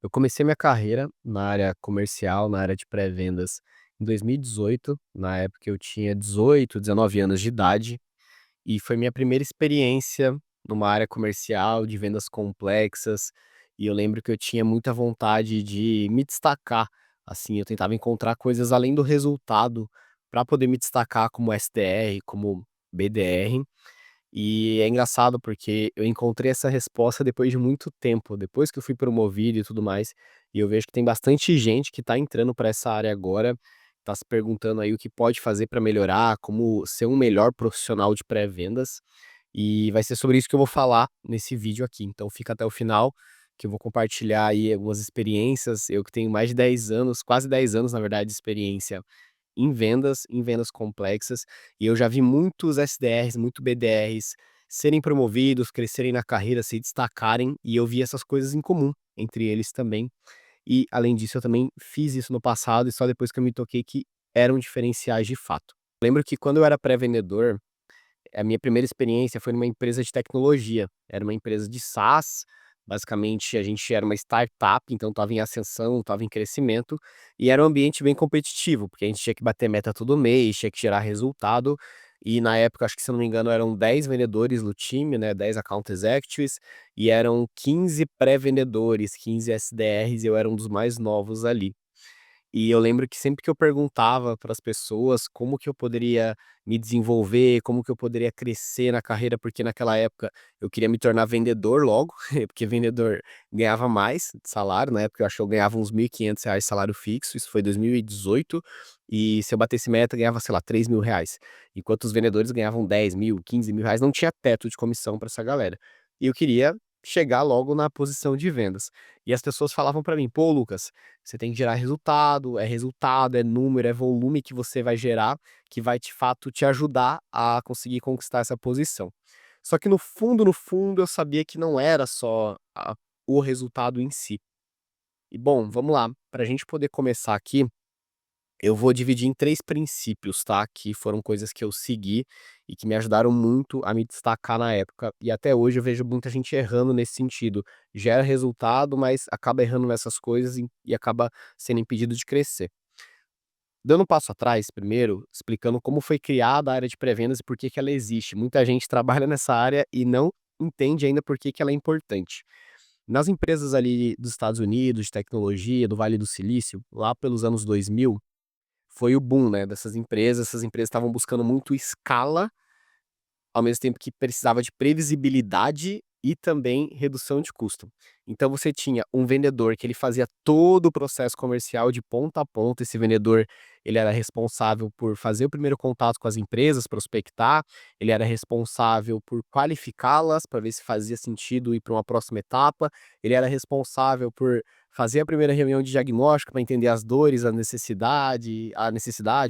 Eu comecei minha carreira na área comercial, na área de pré-vendas, em 2018. Na época eu tinha 18, 19 anos de idade, e foi minha primeira experiência numa área comercial de vendas complexas. E eu lembro que eu tinha muita vontade de me destacar. Assim, eu tentava encontrar coisas além do resultado para poder me destacar como SDR, como BDR. E é engraçado porque eu encontrei essa resposta depois de muito tempo, depois que eu fui promovido e tudo mais, e eu vejo que tem bastante gente que tá entrando para essa área agora, tá se perguntando aí o que pode fazer para melhorar, como ser um melhor profissional de pré-vendas, e vai ser sobre isso que eu vou falar nesse vídeo aqui. Então fica até o final, que eu vou compartilhar aí algumas experiências. Eu que tenho mais de 10 anos, quase 10 anos na verdade, de experiência em vendas complexas, e eu já vi muitos SDRs, muito BDRs serem promovidos, crescerem na carreira, se destacarem, e eu vi essas coisas em comum entre eles também. E além disso, eu também fiz isso no passado e só depois que eu me toquei que eram diferenciais de fato. Lembro que quando eu era pré-vendedor, a minha primeira experiência foi numa empresa de tecnologia, era uma empresa de SaaS. Basicamente a gente era uma startup, então estava em ascensão, estava em crescimento, e era um ambiente bem competitivo, porque a gente tinha que bater meta todo mês, tinha que gerar resultado, e na época, acho que se eu não me engano, eram 10 vendedores no time, né, 10 account executives, e eram 15 pré-vendedores, 15 SDRs, e eu era um dos mais novos ali. E eu lembro que sempre que eu perguntava para as pessoas como que eu poderia me desenvolver, como que eu poderia crescer na carreira, porque naquela época eu queria me tornar vendedor logo, porque vendedor ganhava mais de salário. Na época eu acho que eu ganhava uns R$ 1.500 salário fixo, isso foi 2018, e se eu batesse meta ganhava, sei lá, R$ 3.000, enquanto os vendedores ganhavam 10.000, R$ 15.000, não tinha teto de comissão para essa galera. E eu queria chegar logo na posição de vendas. E as pessoas falavam para mim: "Pô, Lucas, você tem que gerar resultado, é número, é volume que você vai gerar, que vai de fato te ajudar a conseguir conquistar essa posição". Só que no fundo, eu sabia que não era só o resultado em si. E bom, vamos lá, para a gente poder começar aqui, eu vou dividir em 3 princípios, tá, que foram coisas que eu segui e que me ajudaram muito a me destacar na época, e até hoje eu vejo muita gente errando nesse sentido. Gera resultado, mas acaba errando nessas coisas e acaba sendo impedido de crescer. Dando um passo atrás, primeiro, explicando como foi criada a área de pré-vendas e por que que ela existe. Muita gente trabalha nessa área e não entende ainda por que que ela é importante. Nas empresas ali dos Estados Unidos, de tecnologia, do Vale do Silício, lá pelos anos 2000, foi o boom, né, dessas empresas. Essas empresas estavam buscando muito escala, ao mesmo tempo que precisava de previsibilidade e também redução de custo. Então você tinha um vendedor que ele fazia todo o processo comercial de ponta a ponta. Esse vendedor, ele era responsável por fazer o primeiro contato com as empresas, prospectar, ele era responsável por qualificá-las para ver se fazia sentido ir para uma próxima etapa, ele era responsável por fazer a primeira reunião de diagnóstico para entender as dores, a necessidade,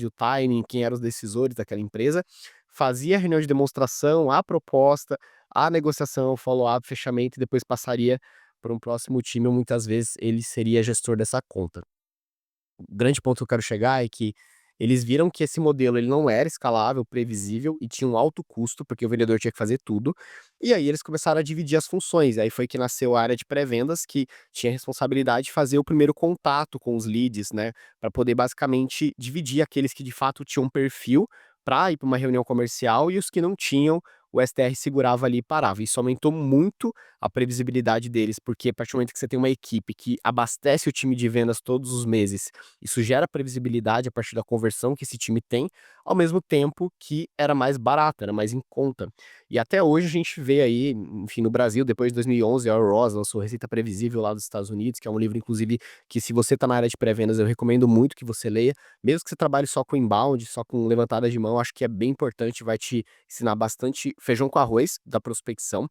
o timing, quem eram os decisores daquela empresa, fazia a reunião de demonstração, a proposta, a negociação, o follow-up, fechamento, e depois passaria para um próximo time, ou muitas vezes ele seria gestor dessa conta. O grande ponto que eu quero chegar é que eles viram que esse modelo ele não era escalável, previsível e tinha um alto custo, porque o vendedor tinha que fazer tudo. E aí eles começaram a dividir as funções. Aí foi que nasceu a área de pré-vendas, que tinha a responsabilidade de fazer o primeiro contato com os leads, né, para poder basicamente dividir aqueles que de fato tinham perfil para ir para uma reunião comercial, e os que não tinham, o SDR segurava ali e parava. Isso aumentou muito a previsibilidade deles, porque a partir do momento que você tem uma equipe que abastece o time de vendas todos os meses, isso gera previsibilidade a partir da conversão que esse time tem, ao mesmo tempo que era mais barato, era mais em conta. E até hoje a gente vê aí, enfim, no Brasil, depois de 2011, a Ross lançou Receita Previsível lá dos Estados Unidos, que é um livro, inclusive, que se você está na área de pré-vendas, eu recomendo muito que você leia, mesmo que você trabalhe só com inbound, só com levantada de mão, acho que é bem importante, vai te ensinar bastante feijão com arroz da prospecção.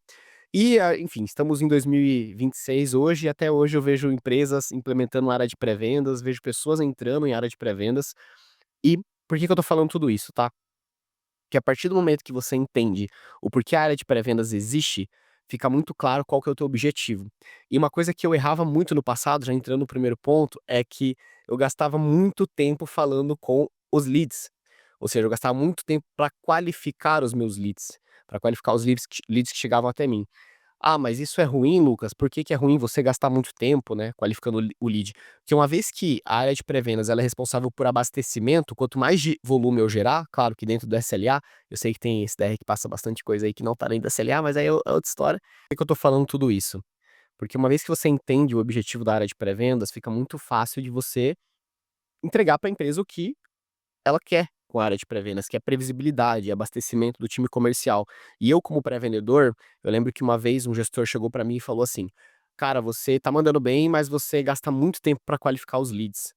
E, enfim, estamos em 2026 hoje, e até hoje eu vejo empresas implementando área de pré-vendas, vejo pessoas entrando em área de pré-vendas. E por que que eu tô falando tudo isso, tá? Que a partir do momento que você entende o porquê a área de pré-vendas existe, fica muito claro qual que é o teu objetivo. E uma coisa que eu errava muito no passado, já entrando no primeiro ponto, é que eu gastava muito tempo falando com os leads. Ou seja, eu gastava muito tempo para qualificar os meus leads, para qualificar os leads que chegavam até mim. "Ah, mas isso é ruim, Lucas? Por que que é ruim você gastar muito tempo, né, qualificando o lead?" Porque uma vez que a área de pré-vendas ela é responsável por abastecimento, quanto mais de volume eu gerar, claro que dentro do SLA, eu sei que tem esse DR que passa bastante coisa aí que não tá dentro do SLA, mas aí é outra história. Por que que eu tô falando tudo isso? Porque uma vez que você entende o objetivo da área de pré-vendas, fica muito fácil de você entregar para a empresa o que ela quer com a área de pré-vendas, que é previsibilidade, abastecimento do time comercial. E eu, como pré-vendedor, eu lembro que uma vez um gestor chegou para mim e falou assim: "Cara, você tá mandando bem, mas você gasta muito tempo para qualificar os leads".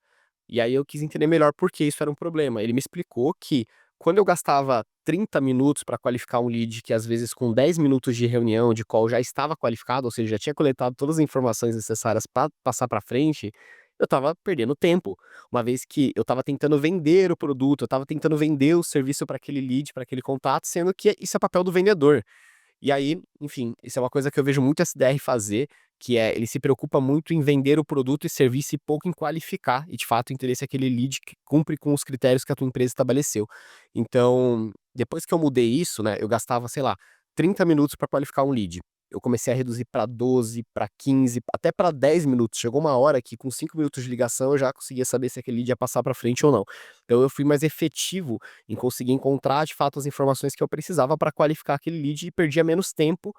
E aí eu quis entender melhor por que isso era um problema. Ele me explicou que quando eu gastava 30 minutos para qualificar um lead, que às vezes com 10 minutos de reunião, de call já estava qualificado, ou seja, já tinha coletado todas as informações necessárias para passar para frente, eu estava perdendo tempo. Uma vez que eu estava tentando vender o produto, eu estava tentando vender o serviço para aquele lead, para aquele contato, sendo que isso é papel do vendedor. E aí, enfim, isso é uma coisa que eu vejo muito SDR fazer, que é ele se preocupa muito em vender o produto e serviço e pouco em qualificar, e de fato o interesse é aquele lead que cumpre com os critérios que a tua empresa estabeleceu. Então, depois que eu mudei isso, né, eu gastava, sei lá, 30 minutos para qualificar um lead. Eu comecei a reduzir para 12, para 15, até para 10 minutos. Chegou uma hora que com 5 minutos de ligação eu já conseguia saber se aquele lead ia passar para frente ou não. Então eu fui mais efetivo em conseguir encontrar de fato as informações que eu precisava para qualificar aquele lead e perdia menos tempo,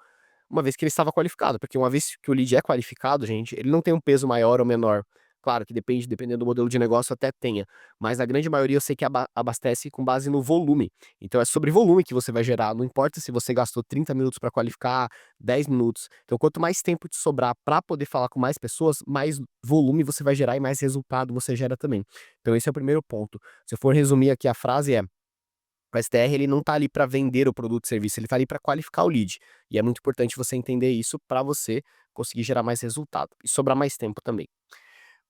uma vez que ele estava qualificado, porque uma vez que o lead é qualificado, gente, ele não tem um peso maior ou menor. Claro que depende, dependendo do modelo de negócio até tenha, mas a grande maioria eu sei que abastece com base no volume. Então é sobre volume que você vai gerar, não importa se você gastou 30 minutos para qualificar, 10 minutos. Então quanto mais tempo te sobrar para poder falar com mais pessoas, mais volume você vai gerar e mais resultado você gera também. Então esse é o primeiro ponto. Se eu for resumir aqui a frase é: o SDR ele não tá ali para vender o produto e serviço, ele tá ali para qualificar o lead. E é muito importante você entender isso para você conseguir gerar mais resultado e sobrar mais tempo também.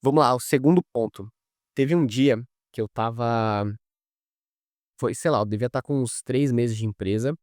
Vamos lá, o segundo ponto. Teve um dia que eu estava foi, sei lá, eu devia estar com uns 3 meses de empresa,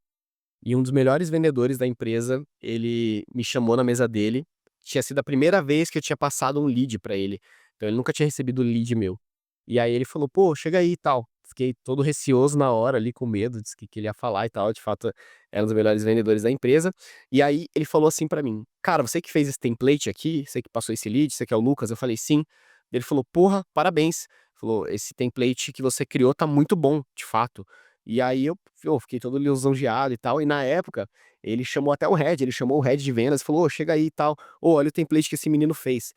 e um dos melhores vendedores da empresa, ele me chamou na mesa dele. Tinha sido a primeira vez que eu tinha passado um lead para ele, então ele nunca tinha recebido lead meu. E aí ele falou: "Pô, chega aí e tal". Fiquei todo receoso na hora ali, com medo, disse que ele ia falar e tal, de fato era um dos melhores vendedores da empresa. E aí ele falou assim pra mim: "Cara, você que fez esse template aqui, você que passou esse lead, você que é o Lucas?" Eu falei: "Sim". Ele falou: "Porra, parabéns". Falou: "Esse template que você criou tá muito bom, de fato". E aí eu fiquei todo lisonjeado e tal, e na época ele chamou até o head, ele chamou o head de vendas e falou: "Ô, chega aí e tal, ô, olha o template que esse menino fez".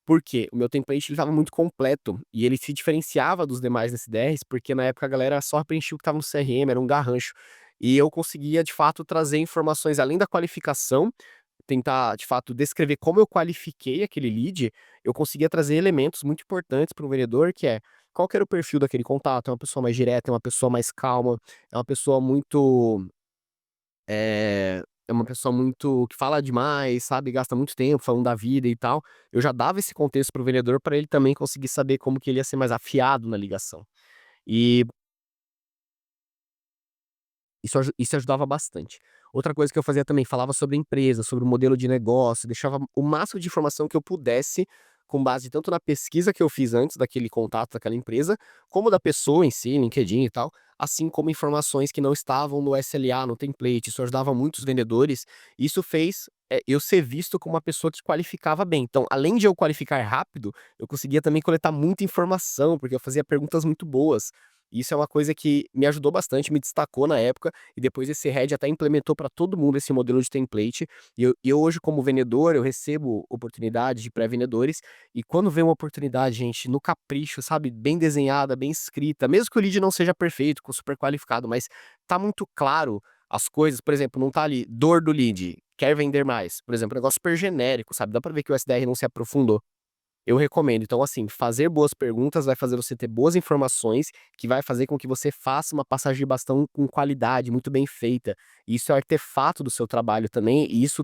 Por quê? O meu template ele estava muito completo e ele se diferenciava dos demais SDRs, porque na época a galera só preenchia o que estava no CRM, era um garrancho. E eu conseguia de fato trazer informações além da qualificação, tentar de fato descrever como eu qualifiquei aquele lead, eu conseguia trazer elementos muito importantes para o vendedor, que é: qual que era o perfil daquele contato? É uma pessoa mais direta, é uma pessoa mais calma, é uma pessoa muito é uma pessoa muito que fala demais, sabe, gasta muito tempo falando da vida e tal. Eu já dava esse contexto para o vendedor para ele também conseguir saber como que ele ia ser mais afiado na ligação. E isso ajudava bastante. Outra coisa que eu fazia também, falava sobre a empresa, sobre o modelo de negócio, deixava o máximo de informação que eu pudesse, com base tanto na pesquisa que eu fiz antes daquele contato daquela empresa, como da pessoa em si, LinkedIn e tal, assim como informações que não estavam no SLA, no template. Isso ajudava muitos vendedores. Isso fez, eu ser visto como uma pessoa que qualificava bem. Então, além de eu qualificar rápido, eu conseguia também coletar muita informação, porque eu fazia perguntas muito boas. Isso é uma coisa que me ajudou bastante, me destacou na época, e depois esse head até implementou para todo mundo esse modelo de template. E eu hoje, como vendedor, eu recebo oportunidades de pré-vendedores, e quando vem uma oportunidade, gente, no capricho, sabe, bem desenhada, bem escrita, mesmo que o lead não seja perfeito, com super qualificado, mas tá muito claro as coisas, por exemplo, não tá ali, dor do lead, quer vender mais, por exemplo, um negócio super genérico, sabe, dá pra ver que o SDR não se aprofundou. Eu recomendo. Então, assim, fazer boas perguntas vai fazer você ter boas informações, que vai fazer com que você faça uma passagem de bastão com qualidade, muito bem feita. Isso é artefato do seu trabalho também, e isso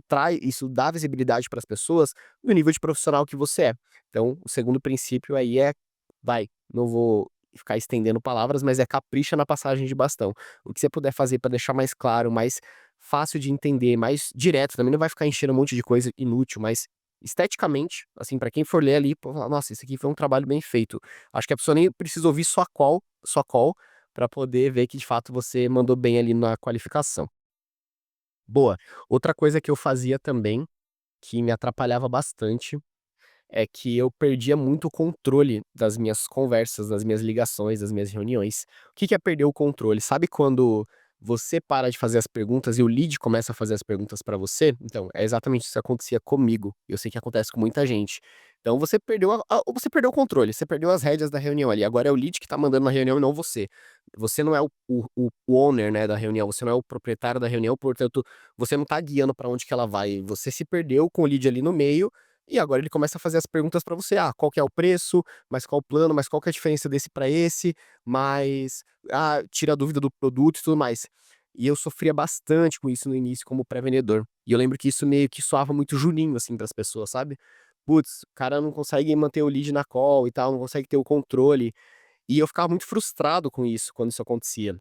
dá visibilidade para as pessoas no nível de profissional que você é. Então, o segundo princípio aí é, não vou ficar estendendo palavras, mas é capricha na passagem de bastão. O que você puder fazer para deixar mais claro, mais fácil de entender, mais direto, também não vai ficar enchendo um monte de coisa inútil, mas esteticamente, assim, pra quem for ler ali, pô, falar: "Nossa, esse aqui foi um trabalho bem feito". Acho que a pessoa nem precisa ouvir sua call, pra poder ver que de fato você mandou bem ali na qualificação. Boa. Outra coisa que eu fazia também, que me atrapalhava bastante, é que eu perdia muito o controle das minhas conversas, das minhas ligações, das minhas reuniões. O que que é perder o controle? Sabe quando você para de fazer as perguntas e o lead começa a fazer as perguntas para você? Então, é exatamente isso que acontecia comigo. Eu sei que acontece com muita gente. Então você perdeu você perdeu o controle, você perdeu as rédeas da reunião ali. Agora é o lead que tá mandando na reunião e não você. Você não é o owner, né, da reunião, você não é o proprietário da reunião, portanto, você não tá guiando para onde que ela vai. Você se perdeu com o lead ali no meio e agora ele começa a fazer as perguntas para você: "Ah, qual que é o preço? Mas qual o plano? Mas qual que é a diferença desse para esse? Mas, tira a dúvida do produto e tudo mais". E eu sofria bastante com isso no início como pré-vendedor. E eu lembro que isso meio que soava muito juninho, assim, para as pessoas, sabe. "Putz, o cara não consegue manter o lead na call e tal, não consegue ter o controle". E eu ficava muito frustrado com isso, quando isso acontecia.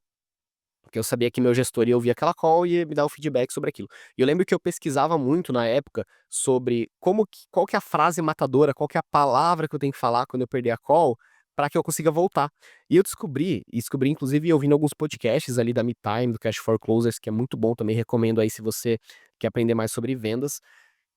Porque eu sabia que meu gestor ia ouvir aquela call e ia me dar o feedback sobre aquilo. E eu lembro que eu pesquisava muito na época sobre qual que é a frase matadora, qual que é a palavra que eu tenho que falar quando eu perder a call, para que eu consiga voltar. E eu descobri inclusive ouvindo alguns podcasts ali da MeTime, do Cash for Closers, que é muito bom também, recomendo aí se você quer aprender mais sobre vendas.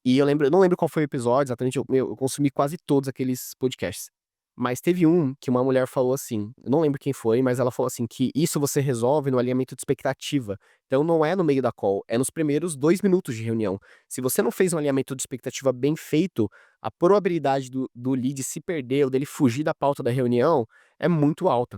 E eu não lembro qual foi o episódio exatamente, eu consumi quase todos aqueles podcasts. Mas teve um que uma mulher falou assim, eu não lembro quem foi, mas ela falou assim que isso você resolve no alinhamento de expectativa. Então não é no meio da call, é nos primeiros 2 minutos de reunião. Se você não fez um alinhamento de expectativa bem feito, a probabilidade do lead se perder ou dele fugir da pauta da reunião é muito alta.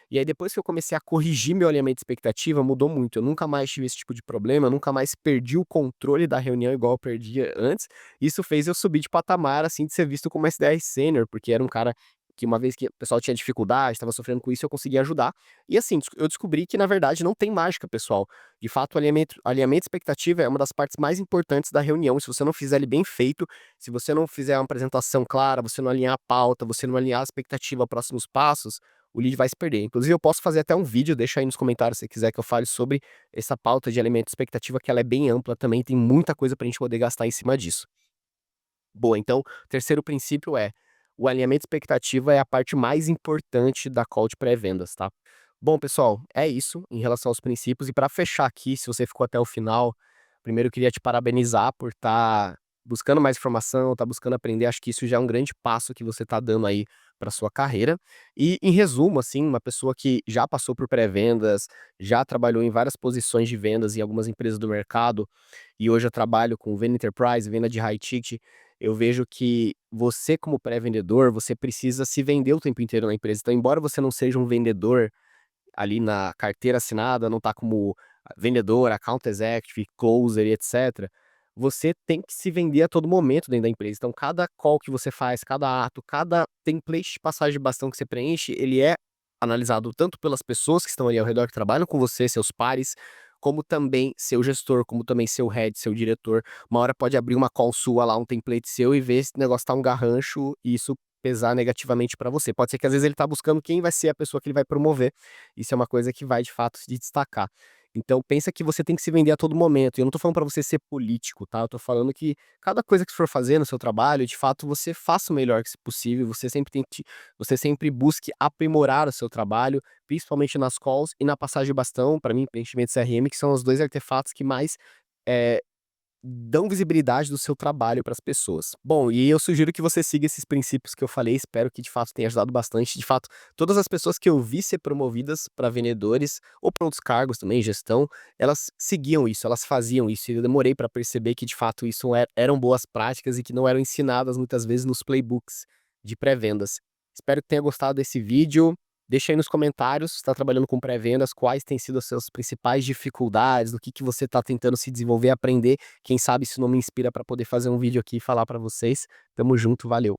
E aí depois que eu comecei a corrigir meu alinhamento de expectativa, mudou muito. Eu nunca mais tive esse tipo de problema, eu nunca mais perdi o controle da reunião igual eu perdia antes. Isso fez eu subir de patamar, assim, de ser visto como SDR sênior, porque era um cara que uma vez que o pessoal tinha dificuldade, estava sofrendo com isso, eu conseguia ajudar. E assim, eu descobri que na verdade não tem mágica, pessoal. De fato, o alinhamento de expectativa é uma das partes mais importantes da reunião. Se você não fizer ele bem feito, se você não fizer uma apresentação clara, você não alinhar a pauta, você não alinhar a expectativa a próximos passos, o lead vai se perder. Inclusive, eu posso fazer até um vídeo, deixa aí nos comentários se quiser que eu fale sobre essa pauta de alimento de expectativa, que ela é bem ampla também, tem muita coisa pra gente poder gastar em cima disso. Boa, então, o terceiro princípio é: o alinhamento de expectativa é a parte mais importante da call de pré-vendas, tá? Bom, pessoal, é isso em relação aos princípios. E para fechar aqui, se você ficou até o final, primeiro eu queria te parabenizar por estar buscando mais informação, estar buscando aprender. Acho que isso já é um grande passo que você está dando aí para sua carreira. E, em resumo, assim, uma pessoa que já passou por pré-vendas, já trabalhou em várias posições de vendas em algumas empresas do mercado, e hoje eu trabalho com venda enterprise, venda de high ticket. Eu vejo que você, como pré-vendedor, você precisa se vender o tempo inteiro na empresa. Então, embora você não seja um vendedor ali na carteira assinada, não tá como vendedor, account executive, closer e etcétera, você tem que se vender a todo momento dentro da empresa. Então, cada call que você faz, cada ato, cada template de passagem de bastão que você preenche, ele é analisado tanto pelas pessoas que estão ali ao redor, que trabalham com você, seus pares, como também seu gestor, como também seu head, seu diretor. Uma hora pode abrir uma call sua lá, um template seu, e ver esse negócio tá um garrancho, e isso pesar negativamente para você. Pode ser que às vezes ele tá buscando quem vai ser a pessoa que ele vai promover. Isso é uma coisa que vai de fato se destacar. Então pensa que você tem que se vender a todo momento. E eu não tô falando para você ser político, tá? Eu tô falando que cada coisa que você for fazer no seu trabalho, de fato, você faça o melhor que possível. Você sempre busque aprimorar o seu trabalho, principalmente nas calls e na passagem de bastão, para mim, preenchimento CRM, que são os 2 artefatos que mais eh, dão visibilidade do seu trabalho para as pessoas. Bom, e eu sugiro que você siga esses princípios que eu falei, espero que de fato tenha ajudado bastante. De fato, todas as pessoas que eu vi ser promovidas para vendedores ou para outros cargos também, gestão, elas seguiam isso, elas faziam isso. E eu demorei para perceber que de fato isso eram boas práticas e que não eram ensinadas muitas vezes nos playbooks de pré-vendas. Espero que tenha gostado desse vídeo. Deixa aí nos comentários, se está trabalhando com pré-vendas, quais têm sido as suas principais dificuldades, do que você está tentando se desenvolver, aprender. Quem sabe isso não me inspira para poder fazer um vídeo aqui e falar para vocês. Tamo junto, valeu.